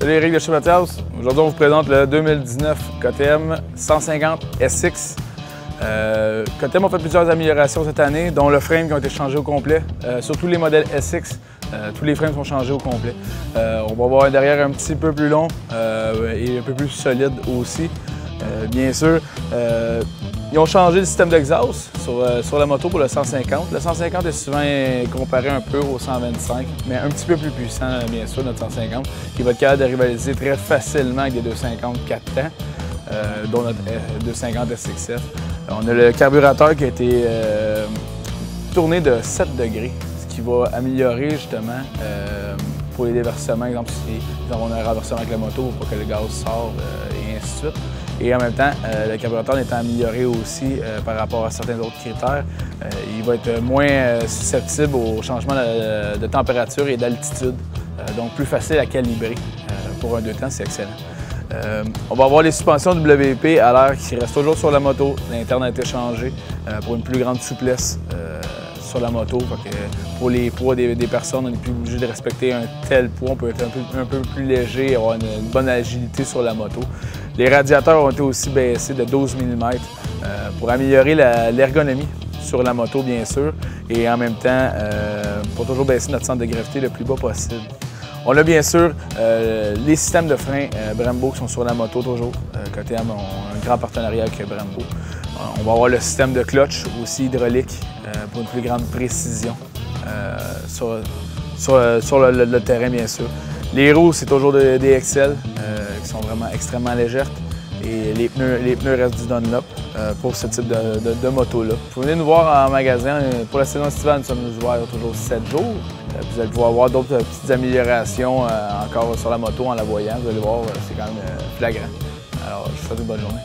Salut Eric de chez Mathias. Aujourd'hui, on vous présente le 2019 KTM 150 SX. KTM a fait plusieurs améliorations cette année, dont le frame qui a été changé au complet. Sur tous les modèles SX, tous les frames sont changés au complet. On va avoir un derrière un petit peu plus long et un peu plus solide aussi. Bien sûr, ils ont changé le système d'exhaust sur la moto pour le 150. Le 150 est souvent comparé un peu au 125, mais un petit peu plus puissant, bien sûr, notre 150, qui va être capable de rivaliser très facilement avec des 250 4 temps, dont notre 250 SXF. On a le carburateur qui a été tourné de 7 degrés, ce qui va améliorer justement pour les déversements. Exemple, si on a un renversement avec la moto pour que le gaz sorte et ainsi de suite. Et en même temps, le carburateur étant amélioré aussi par rapport à certains autres critères, il va être moins susceptible au changement de température et d'altitude, donc plus facile à calibrer. Pour un 2 temps, c'est excellent. On va avoir les suspensions WP à l'air qui restent toujours sur la moto. L'interne a été changé pour une plus grande souplesse sur la moto. Pour les poids des personnes, on n'est plus obligé de respecter un tel poids. On peut être un peu plus léger et avoir une bonne agilité sur la moto. Les radiateurs ont été aussi baissés de 12 mm pour améliorer l'ergonomie sur la moto, bien sûr, et en même temps, pour toujours baisser notre centre de gravité le plus bas possible. On a bien sûr les systèmes de frein Brembo qui sont sur la moto toujours. KTM a un grand partenariat avec Brembo. On va avoir le système de clutch aussi hydraulique pour une plus grande précision sur le terrain, bien sûr. Les roues, c'est toujours des Excel qui sont vraiment extrêmement légères. Et les pneus restent du Dunlop pour ce type de moto-là. Vous venez nous voir en magasin. Pour la saison estivale, nous sommes ouverts toujours 7 jours. Vous allez pouvoir voir d'autres petites améliorations encore sur la moto en la voyant. Vous allez voir, c'est quand même flagrant. Alors, je vous souhaite une bonne journée.